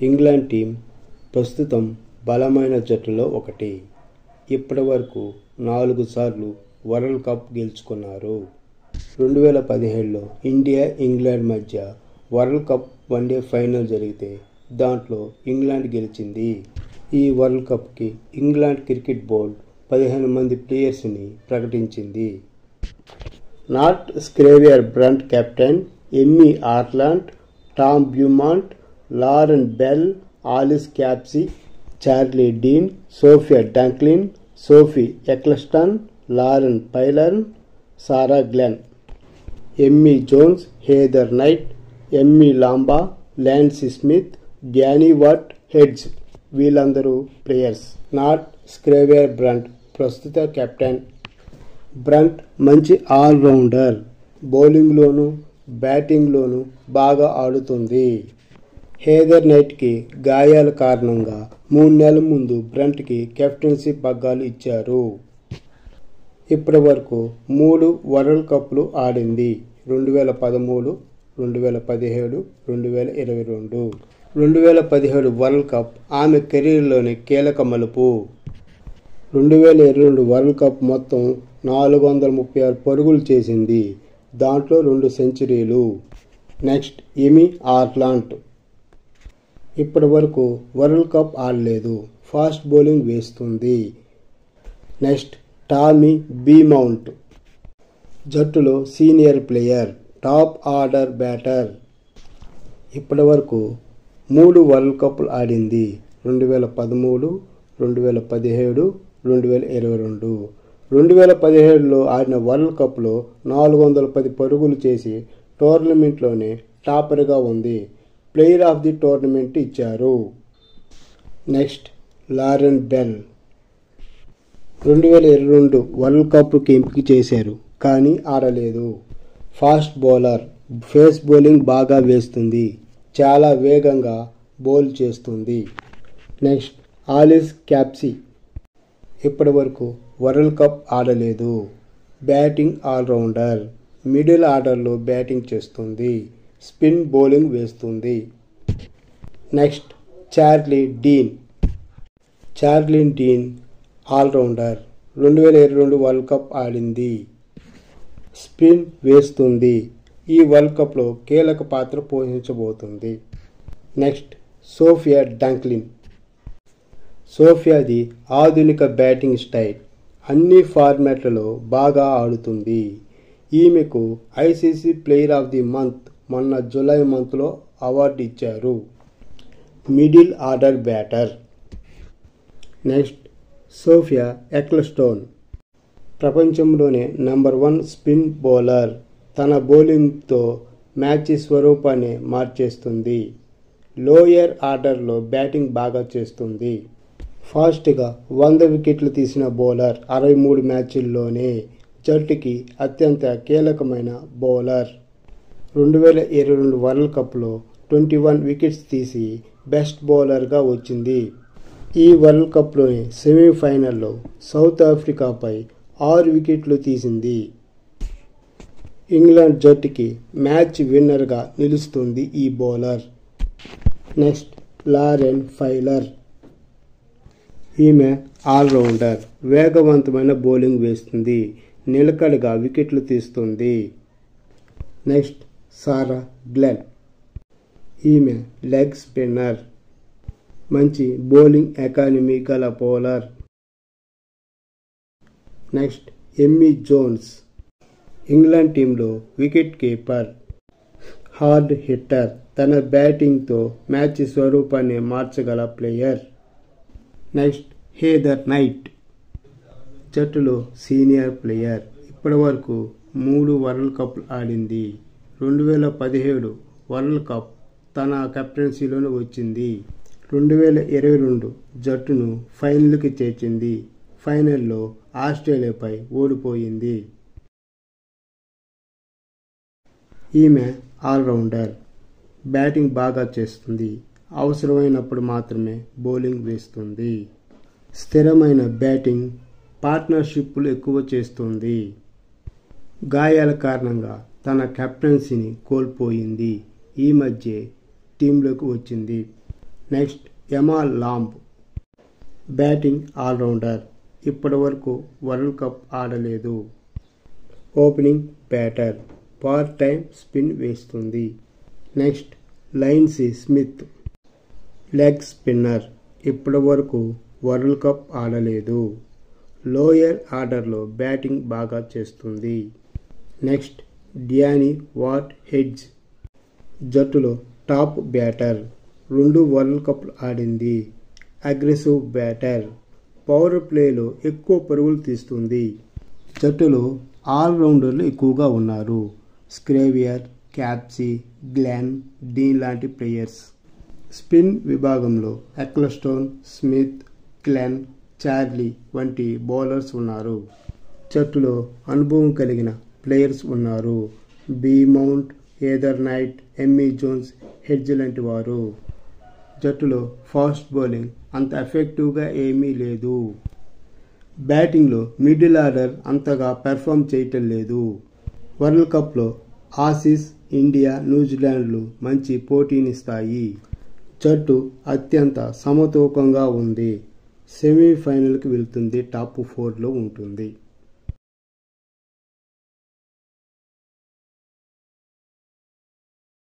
England team ప్రస్తుతం బలమైన జట్టులో ఒకటి. ఇప్పటి వరకు 4 సార్లు వరల్డ్ కప్ గెలుచుకున్నారు. 2017లో ఇండియా ఇంగ్లాండ్ మధ్య వరల్డ్ కప్ వన్డే ఫైనల్ జరిగితే దాంట్లో ఇంగ్లాండ్ గెలిచింది. ఈ వరల్డ్ కప్కి ఇంగ్లాండ్ క్రికెట్ బోర్డు 15 మంది ప్లేయర్స్ని ప్రకటించింది. Nat Sciver Brunt captain, Emmy Arlott, Tam Beaumont, Lauren Bell, Alice Capsey, Charlie Dean, Sophia Dunkley, Sophie Ecclestone, Lauren Filer, Sarah Glenn, Amy Jones, Heather Knight, Emma Lamb, Linsey Smith, Danni Wyatt Hodge వీళ్ళందరూ players. Nat Sciver Brunt ప్రస్తుత captain. Brunt మంచి allrounder. బౌలింగ్లోనూ బ్యాటింగ్లోనూ బాగా ఆడుతుంది. హేదర్ నైట్కి గాయాల కారణంగా 3 నెలల ముందు బ్రంట్కి కెప్టెన్సీ పగ్గాలు ఇచ్చారు. ఇప్పటి వరకు 3 వరల్డ్ కప్లు ఆడింది. 2013, 2017, 2022. 2017 వరల్డ్ కప్ ఆమె కెరీర్లోని కీలక మలుపు. 2022 వరల్డ్ కప్ మొత్తం 436 పరుగులు చేసింది. దాంట్లో 2 సెంచరీలు. Next Emmy Arlott. ఇప్పటి వరకు వరల్డ్ కప్ ఆడలేదు. ఫాస్ట్ బౌలింగ్ వేస్తుంది. Next Tammy Beaumont. జట్టులో senior player, top order batter. ఇప్పటి వరకు 3 వరల్డ్ కప్లు ఆడింది. 2013, 2017, 2022. 2017లో ఆడిన వరల్డ్ కప్లో 410 పరుగులు చేసి టోర్నమెంట్లోనే టాపర్గా ఉంది. ప్లేయర్ ఆఫ్ ది టోర్నమెంట్ ఇచ్చారు. Next Lauren bell. 2022 వరల్డ్ కప్కి ఎంపిక చేశారు కానీ ఆడలేదు. Fast bowler. ఫేస్ బౌలింగ్ బాగా వేస్తుంది. చాలా వేగంగా బౌల్ చేస్తుంది. Next Alice Capsey. ఇప్పటి వరకు వరల్డ్ కప్ ఆడలేదు. Batting allrounder. మిడిల్ ఆర్డర్లో బ్యాటింగ్ చేస్తుంది. స్పిన్ బౌలింగ్ వేస్తుంది. Next Charlie Dean. Charlie Dean allrounder. 2022 world cup ఆడింది. స్పిన్ వేస్తుంది. ఈ వరల్డ్ కప్లో కీలక పాత్ర పోషించబోతుంది. Next Sophia డంక్లిన్. సోఫియాది ఆధునిక బ్యాటింగ్ స్టైల్. అన్ని ఫార్మాట్లలో బాగా ఆడుతుంది. ఈమెకు ICC player of the month మొన్న జూలై మంత్లో అవార్డు ఇచ్చారు. Middle order batter. Next Sophia Ecclestone. ప్రపంచంలోనే నెంబర్ 1 స్పిన్ బౌలర్. తన బౌలింగ్తో మ్యాచ్ స్వరూపాన్ని మార్చేస్తుంది. లోయర్ ఆర్డర్లో బ్యాటింగ్ బాగా చేస్తుంది. ఫాస్ట్గా 100 వికెట్లు తీసిన బౌలర్. 63 మ్యాచ్ల్లోనే జట్టుకి అత్యంత కీలకమైన బౌలర్. 2022 వరల్డ్ కప్లో 21 వికెట్స్ తీసి బెస్ట్ బౌలర్గా వచ్చింది. ఈ వరల్డ్ కప్లోని సెమీఫైనల్లో సౌత్ ఆఫ్రికాపై 6 వికెట్లు తీసింది. ఇంగ్లాండ్ జట్టుకి మ్యాచ్ విన్నర్గా నిలుస్తుంది ఈ బౌలర్. Next Lauren పైలర్. ఈమె ఆల్రౌండర్. వేగవంతమైన బౌలింగ్ వేస్తుంది. నిలకడగా వికెట్లు తీస్తుంది. Next Sarah Glenn. ఈమె లెగ్ స్పిన్నర్. మంచి బౌలింగ్ ఎకానమీ గల bowler. Next Amy Jones. England టీంలో వికెట్ కీపర్. Hard hitter. తన బ్యాటింగ్తో మ్యాచ్ స్వరూపాన్ని మార్చగల ప్లేయర్. Next Heather Knight. జట్టులో సీనియర్ ప్లేయర్. ఇప్పటి వరకు 3 వరల్డ్ కప్లు ఆడింది. 2017 వరల్డ్ కప్ తన కెప్టెన్సీలోనే వచ్చింది. 2022 జట్టును ఫైనల్కి చేర్చింది. ఫైనల్లో ఆస్ట్రేలియాపై ఓడిపోయింది. ఈమె ఆల్రౌండర్. బ్యాటింగ్ బాగా చేస్తుంది. అవసరమైనప్పుడు మాత్రమే బౌలింగ్ వేస్తుంది. స్థిరమైన బ్యాటింగ్, పార్ట్నర్షిప్లు ఎక్కువ చేస్తుంది. గాయాల కారణంగా తన కెప్టెన్సీని కోల్పోయింది. ఈ మధ్య టీంలోకి వచ్చింది. నెక్స్ట్ ఎమా లాంబ్, బ్యాటింగ్ ఆల్రౌండర్, ఇప్పటివరకు వరల్డ్ కప్ ఆడలేదు. Opening batter, part time spin వేస్తుంది. నెక్స్ట్ లైన్సీ స్మిత్, లెగ్ స్పిన్నర్, ఇప్పటివరకు వరల్డ్ కప్ ఆడలేదు. లోయర్ ఆర్డర్లో బ్యాటింగ్ బాగా చేస్తుంది. నెక్స్ట్ డ్యానీ వాట్ హెడ్జ్, జట్టులో టాప్ బ్యాటర్, 2 వరల్డ్ కప్లు ఆడింది. అగ్రెసివ్ బ్యాటర్, పవర్ ప్లేలో ఎక్కువ పరుగులు తీస్తుంది. జట్టులో ఆల్రౌండర్లు ఎక్కువగా ఉన్నారు. స్క్రేవియర్, క్యాప్సీ, గ్లెన్, డీన్ లాంటి ప్లేయర్స్. స్పిన్ విభాగంలో ఎక్లెస్టోన్, స్మిత్, గ్లెన్, చార్లీ వంటి బౌలర్స్ ఉన్నారు. జట్టులో అనుభవం కలిగిన ప్లేయర్స్ ఉన్నారు. Beaumont, Heather Knight, Amy Jones, Hedge లాంటి వారు. జట్టులో ఫాస్ట్ బౌలింగ్ అంత ఎఫెక్టివ్గా ఏమీ లేదు. బ్యాటింగ్లో మిడిల్ ఆర్డర్ అంతగా పెర్ఫామ్ చేయటం లేదు. వరల్డ్ కప్లో ఆసీస్, ఇండియా, న్యూజిలాండ్లు మంచి పోటీనిస్తాయి. జట్టు అత్యంత సమతూకంగా ఉంది. సెమీఫైనల్కి వెళ్తుంది. టాప్ 4లో ఉంటుంది.